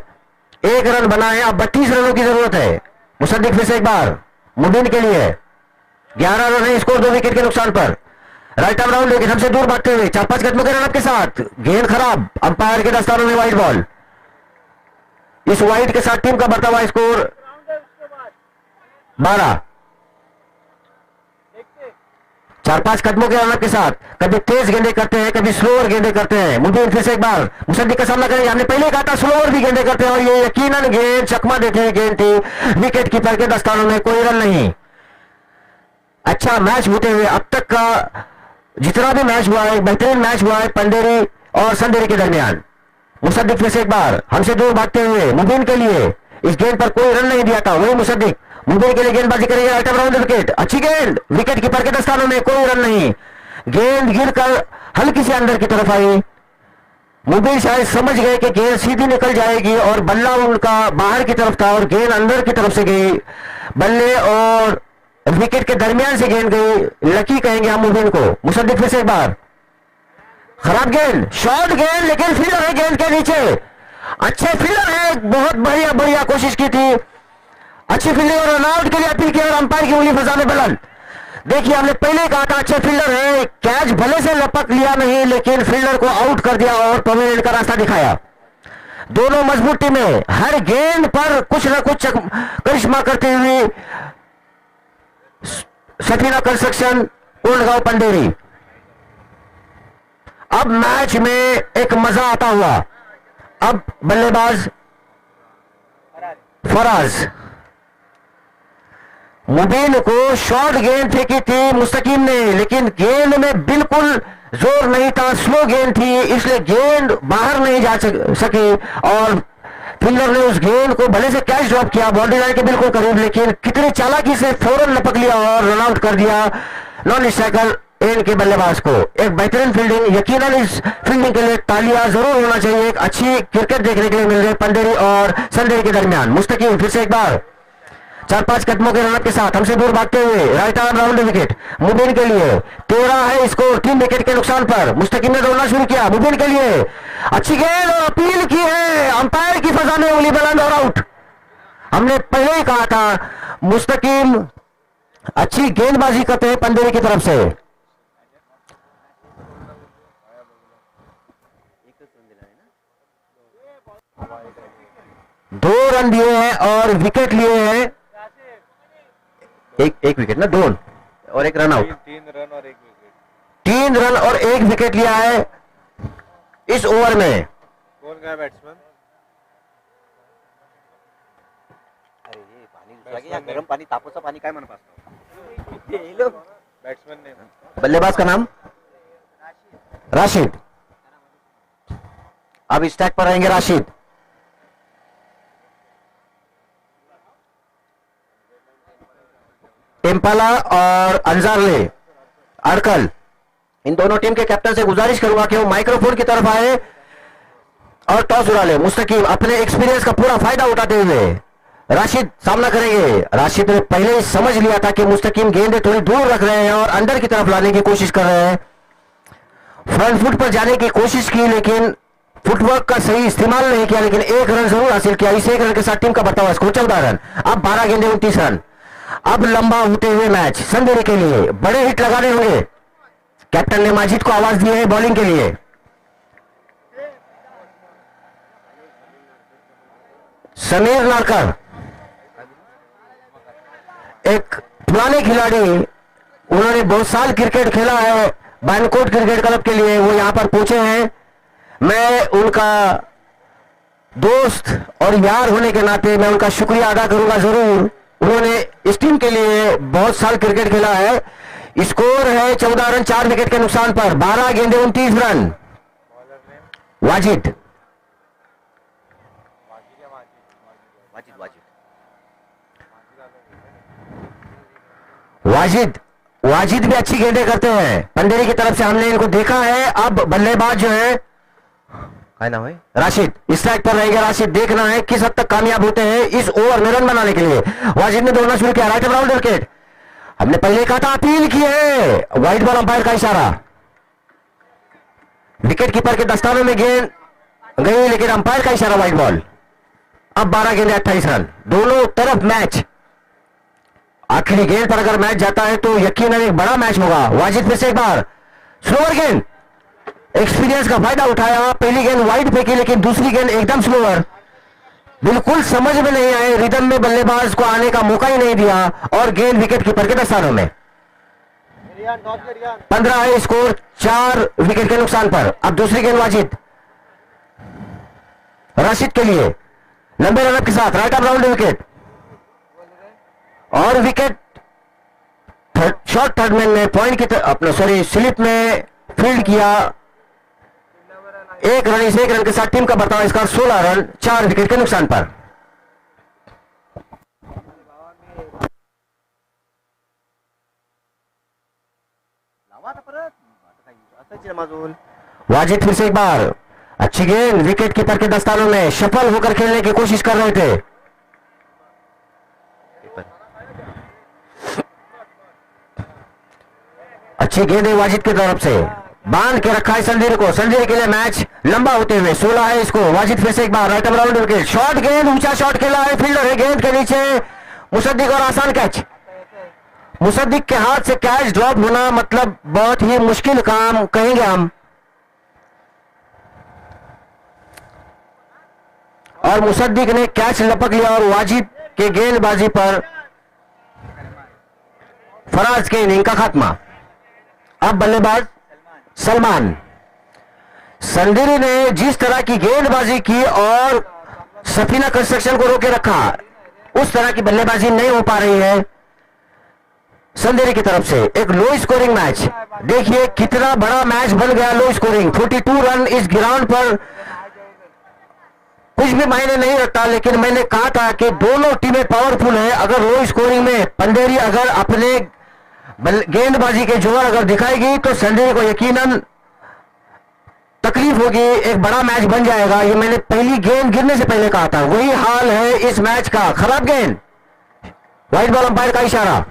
1 रन बना है, अब 32 रनों की जरूरत है। मुसद्दिक फिर से एक बार मुबीन के लिए 11 रन है, स्कोर 2 विकेट के नुकसान पर। राइट आर्म राउंड लेकिन हमसे दूर भागते हुए 4-5 कदमों के रन के साथ गेंद खराब, अंपायर के दस्तानों में वाइड बॉल। इस वाइड के साथ टीम का बढ़ता हुआ स्कोर 12। 4-5 कदमों के रन के साथ कभी तेज गेंदे करते हैं, कभी स्लोअर गेंदे करते हैं। मुबीन फिर से एक बार मुसद्दिक का सामना करेंगे। हमने पहले कहा था स्लोअर भी गेंदे करते हैं और ये यकीनन गेंद चकमा देते हैं। गेंद थी विकेट कीपर के दस्तानों में, कोई रन नहीं। अच्छा मैच होते हुए अब तक का जितना भी मैच हुआ है, बेहतरीन मैच हुआ है पंडेरी और संदेरी के दरमियान। मुसद्दिक फिर से एक बार हमसे दूर भागते हुए मुबीन के लिए, इस गेंद पर कोई रन नहीं दिया था, वही मुसद्दिक मुबीन के लिए गेंदबाजी करेंगे। राइट आर्म राउंड विकेट, अच्छी गेंद, विकेट कीपर के दस्तानों में, कोई रन नहीं। गेंद गिरकर हल्की से अंदर की तरफ आई। मुबीन शायद समझ गए कि गेंद सीधी निकल जाएगी और बल्ला उनका बाहर की तरफ था और गेंद अंदर की तरफ से गई। बल्ले और विकेट के दरमियान से गेंद गई, लकी कहेंगे हम मुबीन को। मुसद्दिक फिर से एक बार, खराब गेंद, शॉर्ट गेंद, लेकिन फील्डर है गेंद के नीचे, अच्छे फील्डर है, बहुत बढ़िया बढ़िया कोशिश की थी, अच्छी फील्डिंग और रन आउट के लिए अपील किया और अंपायर की उंगली फंसा में बुलंद। देखिए हमने पहले कहा था अच्छे फील्डर है, कैच भले से लपक लिया नहीं लेकिन फील्डर को आउट कर दिया और परमानेंट का रास्ता दिखाया। दोनों मजबूत टीमें हर गेंद पर कुछ न कुछ करिश्मा करते हुए। सफीना कंस्ट्रक्शन, कोंडगांव, पंडेरी। अब मैच में एक मजा आता हुआ। अब बल्लेबाज फराज, मुबीन को शॉर्ट गेंद फेंकी थी मुस्तकीम ने, लेकिन गेंद में बिल्कुल जोर नहीं था, स्लो गेंद थी, इसलिए गेंद बाहर नहीं जा सकी और फील्डर ने उस गेंद को भले से कैच ड्रॉप किया बाउंड्री लाइन के बिल्कुल करीब, लेकिन कितनी चालाकी से फौरन लपक लिया और रन आउट कर दिया नॉन स्ट्राइकर एन के बल्लेबाज को। एक बेहतरीन फील्डिंग, यकीनन इस फील्डिंग के लिए तालियां जरूर होना चाहिए। एक अच्छी क्रिकेट देखने के लिए मिल रही है पंडेरी और संदेरी के दरमियान। मुस्तकीम फिर से एक बार 4-5 कदमों के रन के साथ हमसे दूर भागते हुए राइट आर्म राउंड विकेट मुबीन के लिए। 13 है स्कोर 3 विकेट के नुकसान पर। मुस्तकीम ने दौड़ना शुरू किया मुबीन के लिए, अच्छी गेंद और अपील की है, अंपायर की फजा में उंगली बुलंद और आउट। हमने पहले ही कहा था मुस्तकीम अच्छी गेंदबाजी करते हैं पंडेरी की तरफ से। 2 रन दिए हैं और विकेट लिए हैं, एक विकेट ना, 2 और 1 रन आउट। 3 रन और 1 विकेट। 3 रन और 1 विकेट लिया है इस ओवर में। कौन गया बैट्समैन? अरे ये पानी दूसरा की या गरम पानी, तापोसा पाणी काय म्हणत असतो? बैट्समैन ने बल्लेबाज का नाम राशिद। अब स्टैक पर रहेंगे राशिद। टेम्पाला और अंजारले अड़कल, इन दोनों टीम के कैप्टन से गुजारिश करूंगा कि वो माइक्रोफोन की तरफ आए और टॉस उड़ा ले। मुस्तकीम अपने एक्सपीरियंस का पूरा फायदा उठाते हुए राशिद सामना करेंगे। राशिद ने पहले ही समझ लिया था कि मुस्तकीम गेंदें थोड़ी दूर रख रहे हैं और अंदर की तरफ लाने की कोशिश कर रहे हैं। फ्रंट फुट पर जाने की कोशिश की लेकिन फुटवर्क का सही इस्तेमाल नहीं किया, लेकिन 1 रन जरूर हासिल किया। इस 1 रन के साथ टीम का बढ़ता हुआ स्कोर 14 रन। अब 12 गेंदें 29 रन। अब लंबा होते हुए मैच संदेरी के लिए बड़े हिट लगाने होंगे। कैप्टन ने माजिद को आवाज दी है बॉलिंग के लिए। समीर नारकर एक पुराने खिलाड़ी, उन्होंने बहुत साल क्रिकेट खेला है बानकोट क्रिकेट क्लब के लिए, वो यहां पर पहुंचे हैं। मैं उनका दोस्त और यार होने के नाते मैं उनका शुक्रिया अदा करूंगा जरूर। उन्होंने इस टीम के लिए बहुत साल क्रिकेट खेला है। स्कोर है 14 रन 4 विकेट के नुकसान पर। 12 गेंदे 29 रन। वाजिद वाजिद वाजिद भी अच्छी गेंदें करते हैं पंडेरी की तरफ से, हमने इनको देखा है। अब बल्लेबाज जो है काय नाम है? राशिद, स्ट्राइक पर रहेगा राशिद। देखना है किस हद तक कामयाब होते हैं इस ओवर में रन बनाने के लिए। वाजिद ने दौड़ना शुरू किया, राइट राउंड विकेट। हमने पहले कहा था अपील की है, व्हाइट बॉल, अंपायर का इशारा। विकेट कीपर के दस्ताने में गेंद गई लेकिन अंपायर का इशारा, व्हाइट बॉल। अब 12 गेंदे 28 रन। दोनों तरफ मैच, आखिरी गेंद पर अगर मैच जाता है तो यकीनन एक बड़ा मैच होगा। वाजिद फिर से एक बार स्लोअर गेंद, एक्सपीरियंस का फायदा उठाया, पहली गेंद वाइड फेंकी लेकिन दूसरी गेंद एकदम स्लोअर, बिल्कुल समझ में नहीं आए, रिदम में बल्लेबाज को आने का मौका ही नहीं दिया और गेंद विकेट कीपर के दस्तानों में। 15 है स्कोर, 4 विकेट के नुकसान पर। अब दूसरी गेंद वाजिद, राशिद के लिए लंबे रनअप के साथ राइट ऑफ राउंड विकेट और विकेट शॉर्ट थर्ड मैन ने पॉइंट की अपना स्लिप में फील्ड किया। 1 रन से 1 रन के साथ टीम का बर्ताव, इसका 16 रन 4 विकेट के नुकसान पर। वाजिद फिर से एक बार, अच्छी गेंद, विकेट कीपर के दस्तानों में, सफल होकर खेलने की कोशिश कर रहे थे। अच्छी गेंद है वाजिद की तरफ से, बांध के रखा है संजीर को, संजीर के लिए मैच लंबा होते हुए 16 है इसको। वाजिद फिर से एक बार right off round wicket, shot गेंद, ऊंचा शॉट खेला है, फील्डर है गेंद के नीचे मुसद्दिक और आसान कैच। मुसद्दिक के हाथ से कैच ड्रॉप होना मतलब बहुत ही मुश्किल काम कहेंगे हम, और मुसद्दिक ने कैच लपक लिया और वाजिद के गेंदबाजी पर फराज के इनिंग का खात्मा। अब बल्लेबाज सलमान। संदिरी ने जिस तरह की गेंदबाजी की और सफीना कंस्ट्रक्शन को रोके रखा, उस तरह की बल्लेबाजी नहीं हो पा रही है संदिरी की तरफ से। एक लो स्कोरिंग मैच, देखिए कितना बड़ा मैच बन गया, लो स्कोरिंग। 42 रन इस ग्राउंड पर कुछ भी मायने नहीं रखता, लेकिन मैंने कहा था कि दोनों टीमें पावरफुल है। अगर लो स्कोरिंग में पंडेरी अगर अपने गेंदबाजी के जोर अगर दिखाएगी तो संजय को यकीनन तकलीफ होगी, एक बड़ा मैच बन जाएगा। ये मैंने पहली गेंद गिरने से पहले कहा था, वही हाल है इस मैच का। खराब गेंद, व्हाइट बॉल, अंपायर का इशारा।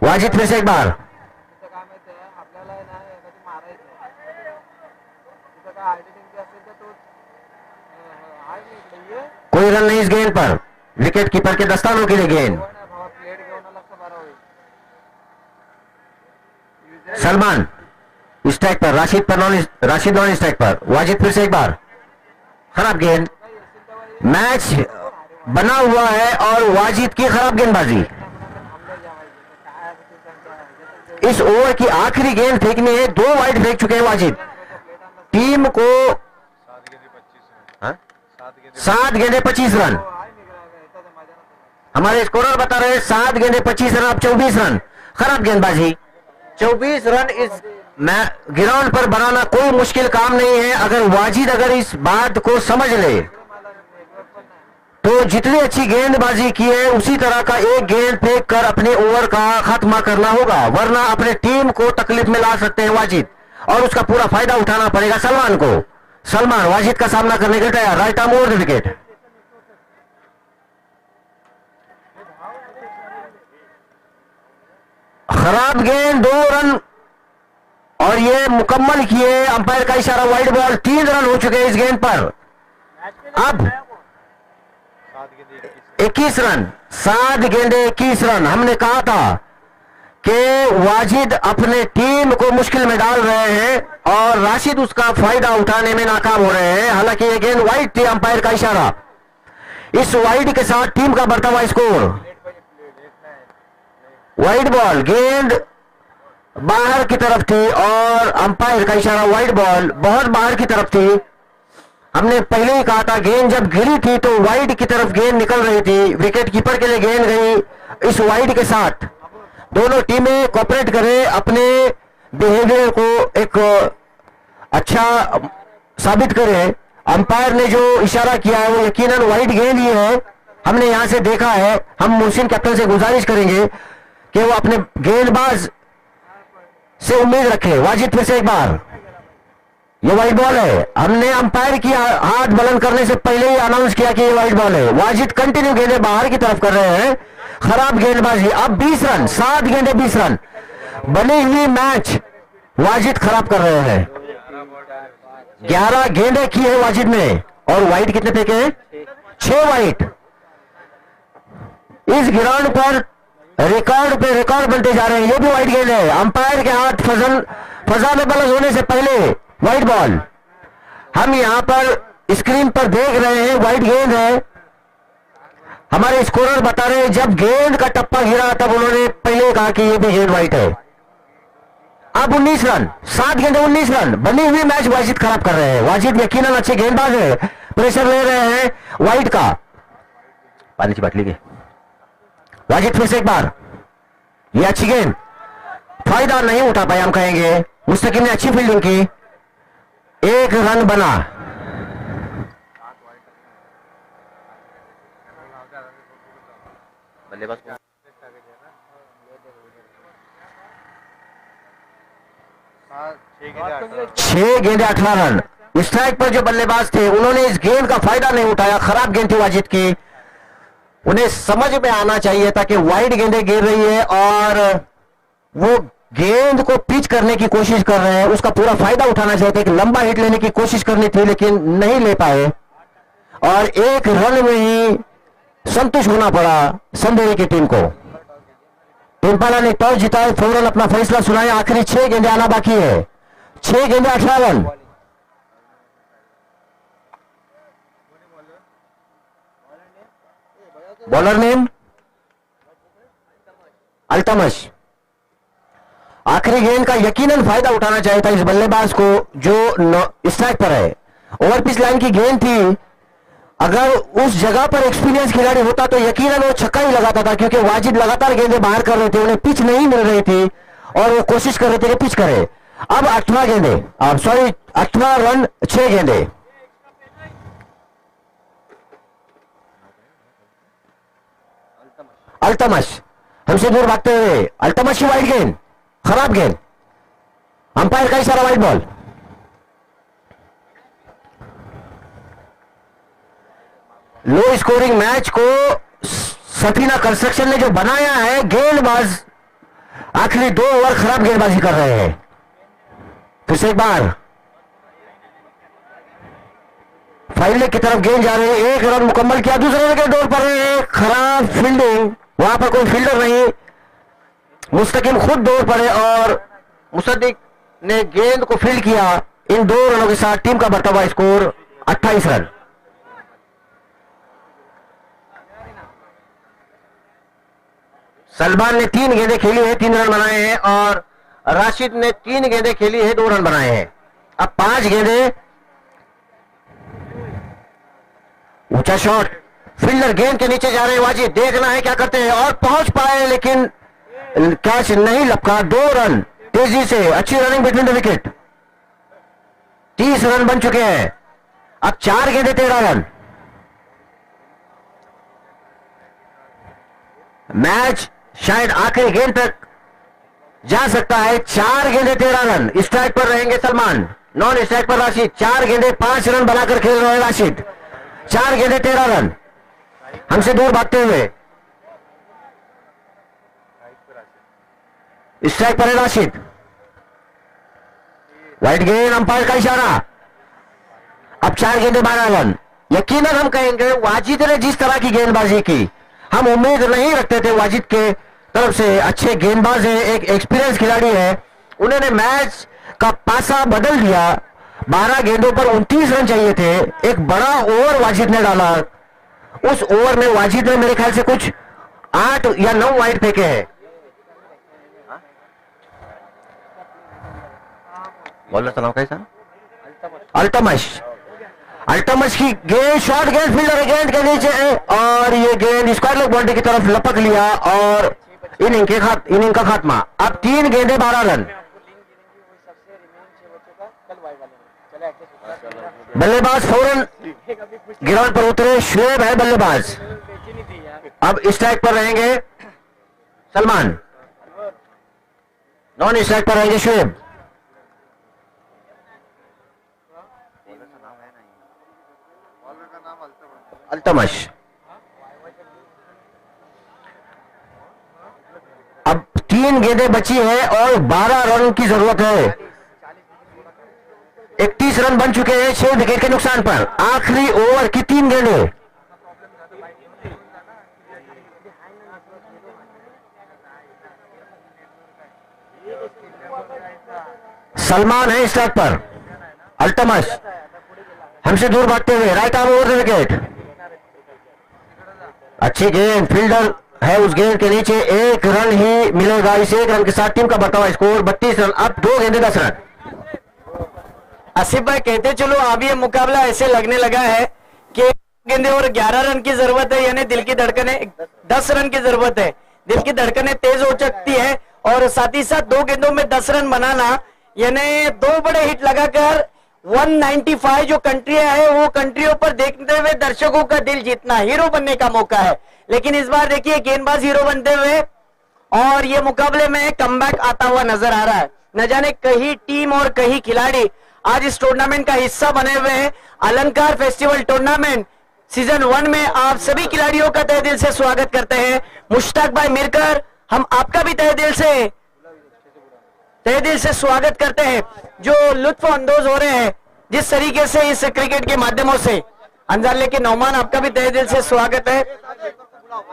वाजिद फिर से एक बार, कोई रन नहीं इस गेंद पर, विकेट कीपर के दस्तानों के लिए गेंद। सलमान स्ट्राइक पर, राशिद नॉन स्ट्राइक पर। वाजिद फिर से एक बार, खराब गेंद, मैच बना हुआ है और वाजिद की खराब गेंदबाजी। इस ओवर की आखिरी गेंद फेंकनी है, 2 वाइड फेंक चुके हैं वाजिद। टीम को 7 गेंदे 25 रन, हमारे स्कोरर बता रहे हैं 7 गेंदे 25 रन, अब 24 रन। खराब गेंदबाजी, 24 रन इस ग्राउंड पर बनाना कोई मुश्किल काम नहीं है। अगर वाजिद अगर इस बात को समझ ले तो जितनी अच्छी गेंदबाजी की है उसी तरह का एक गेंद फेंक कर अपने ओवर का खात्मा करना होगा, वरना अपने टीम को तकलीफ में ला सकते हैं वाजिद, और उसका पूरा फायदा उठाना पड़ेगा सलमान को। सलमान वाजिद का सामना करने के लिए तैयार, right arm over the wicket. खराब गेंद, 2 रन और ये मुकम्मल किए, अंपायर का इशारा, वाइड बॉल। 3 रन हो चुके हैं इस गेंद पर। अब 21 रन, 7 गेंदे 21 रन। हमने कहा था कि वाजिद अपने टीम को मुश्किल में डाल रहे हैं और राशिद उसका फायदा उठाने में नाकाम हो रहे हैं। हालांकि ये गेंद वाइड थी, अंपायर का इशारा। इस वाइड के साथ टीम का बढ़ता हुआ स्कोर। वाइड बॉल, गेंद बाहर की तरफ थी और अंपायर का इशारा, वाइड बॉल बहुत बाहर की तरफ थी। हमने पहले ही कहा था गेंद जब गिरी थी तो वाइड की तरफ गेंद निकल रही थी, विकेट कीपर के लिए गेंद गई इस वाइड के साथ। दोनों टीमें कोऑपरेट करें, अपने बिहेवियर को एक अच्छा साबित करें। अंपायर ने जो इशारा किया है वो यकीनन वाइड गेंद ही है, हमने यहां से देखा है। हम मोहसिन कैप्टन से गुजारिश करेंगे कि वो अपने गेंदबाज से उम्मीद रखे। वाजिद फिर से एक बार, ये वाइड बॉल है। हमने अंपायर की हाथ बुलंद करने से पहले ही अनाउंस किया कि ये वाइड बॉल है। वाजिद कंटिन्यू गेंदें बाहर की तरफ कर रहे हैं, खराब गेंदबाजी। अब 20 रन, 7 गेंदे 20 रन, बनी हुई मैच वाजिद खराब कर रहे हैं। 11 गेंदें की है वाजिद ने और वाइड कितने फेंके हैं? 6 वाइड। इस ग्राउंड पर रिकॉर्ड पे रिकॉर्ड बनते जा रहे हैं। ये भी वाइड गेंद है, अंपायर के हाथ फजा में बल्ला होने से पहले वाइड बॉल। हम यहां पर स्क्रीन पर देख रहे हैं वाइड गेंद है। हमारे स्कोरर बता रहे हैं जब गेंद का टप्पा गिरा तब उन्होंने पहले कहा कि ये भी गेंद वाइड है। अब 19 रन, 7 गेंदे 19 रन। बनी हुई मैच वाजिद खराब कर रहे हैं। वाजिद यकीनन अच्छे गेंदबाज है, प्रेशर ले रहे हैं वाइड का। पानी की बाटली के वाजिद फिर से एक बार, ये अच्छी गेंद, फायदा नहीं उठा पाए हम कहेंगे। मुस्तकिम ने अच्छी फील्डिंग की, 1 रन बना। बल्लेबाज 6 गेंदे 18 रन। स्ट्राइक पर जो बल्लेबाज थे उन्होंने इस गेंद का फायदा नहीं उठाया। खराब गेंद थी वाजिद की। उन्हें समझ में आना चाहिए था कि वाइड गेंदें गिर रही है और वो गेंद को पिच करने की कोशिश कर रहे हैं, उसका पूरा फायदा उठाना चाहिए था। एक लंबा हिट लेने की कोशिश करनी थी लेकिन नहीं ले पाए और 1 रन में ही संतुष्ट होना पड़ा संदेरी की टीम को। टिम्पाला ने टॉस जीता, फौरन अपना फैसला सुनाया। आखिरी 6 गेंदे आना बाकी है। 6 गेंदे 18 रन। Bowler name Altamash. आखिरी गेंद का यकीनन फायदा उठाना चाहिए था इस बल्लेबाज को जो स्ट्राइक पर है। ओवर पिच लाइन की गेंद थी, अगर उस जगह पर एक्सपीरियंस खिलाड़ी होता तो यकीनन वो छक्का ही लगाता था, क्योंकि वाजिद लगातार गेंदें बाहर कर रहे थे, उन्हें पिच नहीं मिल रही थी और वो कोशिश कर रहे थे कि पिच करे। अब 18 गेंदे, 18 रन 6 गेंदे। अल्तमश हमसे दूर भागते हुए, अल्तमश की वाइड गेंद, खराब गेंद, अंपायर का इशारा, wide ball. Low scoring match को सफीना कंस्ट्रक्शन ने जो बनाया है, गेंदबाज आखिरी 2 ओवर खराब गेंदबाजी कर रहे हैं। फिर से एक बार फाइल की तरफ गेंद जा रही है। 1 रन मुकम्मल किया, दूसरे विकेट डोर पर है। खराब फील्डिंग, वहां पर कोई फील्डर नहीं, मुस्तकिम खुद दौड़ पड़े और मुसद्दिक ने गेंद को फील्ड किया। इन 2 रनों के साथ टीम का बढ़ता हुआ स्कोर 28 रन। सलमान ने 3 गेंदें खेली है, 3 रन बनाए हैं और राशिद ने 3 गेंदें खेली है, 2 रन बनाए हैं। अब 5 गेंदें, ऊंचा शॉट, फील्डर गेंद के नीचे जा रहे हैं। वाजिद देखना है क्या करते हैं और पहुंच पाए लेकिन कैच नहीं लपका। 2 रन तेजी से, अच्छी running between the wicket. 30 run बन चुके हैं। अब 4 गेंदें 13 रन। मैच शायद आखिरी गेंद तक जा सकता है। 4 गेंदें 13 रन। स्ट्राइक पर रहेंगे सलमान, नॉन स्ट्राइक पर राशिद। 4 गेंदें 5 रन बनाकर खेल रहे हैं राशिद। 4 गेंदें 13 रन। हमसे दूर भागते हुए स्ट्राइक पर है राशिद। वाइड गेंद, अंपायर का इशारा। अब 4 गेंदें 12 रन। यकीनन हम कहेंगे वाजिद ने जिस तरह की गेंदबाजी की, हम उम्मीद नहीं रखते थे वाजिद के तरफ से। अच्छे गेंदबाज है, एक एक्सपीरियंस खिलाड़ी है, उन्होंने मैच का पासा बदल दिया। 12 गेंदों पर 29 रन चाहिए थे। एक बड़ा ओवर वाजिद ने डाला। उस ओवर में वाजिद ने मेरे ख्याल से कुछ 8 या 9 वाइड फेंके हैं। बॉलर का नाम कैसा? अल्तमश। अल्तमश की गेंद, शॉर्ट गेंद, फील्डर गेंद के नीचे है और ये गेंद स्क्वायर लेग बाउंड्री की तरफ लपक लिया और इनिंग का खात्मा। अब 3 गेंदें 12 रन। बल्लेबाज फौरन ग्राउंड पर उतरे, शुएब है बल्लेबाज। अब स्ट्राइक पर रहेंगे सलमान, नॉन स्ट्राइक पर रहेंगे शुएब। अल्तमश। अब 3 गेंदें बची है और 12 रन की जरूरत है। 31 22 रन बन चुके हैं 6 विकेट के नुकसान पर। आखिरी ओवर की 3 गेंदें। सलमान है स्ट्राइक पर। अल्टमस हमसे दूर भागते हुए right arm over the wicket. अच्छी गेंद, फील्डर है उस गेंद के नीचे। 1 रन ही मिलेगा। इस 1 रन के साथ टीम का बढ़ता हुआ स्कोर 32 रन। अब 2 गेंदें 10 रन। आसिफ भाई कहते चलो अब ये मुकाबला ऐसे लगने लगा है कि गेंदे और 11 रन की जरूरत है, यानी दिल की धड़कने 10 रन की जरूरत है। दिल की धड़कनें तेज हो सकती है और साथ ही साथ 2 गेंदों में 10 रन बनाना, यानी 2 बड़े हिट लगाकर 195 जो कंट्रियां है वो कंट्रियों पर देखते हुए दर्शकों का दिल जीतना, हीरो बनने का मौका है। लेकिन इस बार देखिए गेंदबाज हीरो बनते हुए और ये मुकाबले में कमबैक आता हुआ नजर आ रहा है। न जाने कहीं टीम और कहीं खिलाड़ी आज इस टूर्नामेंट का हिस्सा बने हुए हैं। अलंकार फेस्टिवल टूर्नामेंट सीजन 1 में आप सभी खिलाड़ियों का तहे दिल से स्वागत करते हैं। मुश्ताक भाई मिरकर, हम आपका भी तहे दिल से स्वागत करते हैं। जो लुत्फ अंदोज हो रहे हैं जिस तरीके से इस क्रिकेट के माध्यमों से, अंजाले के नौमान आपका भी तहे दिल से स्वागत है।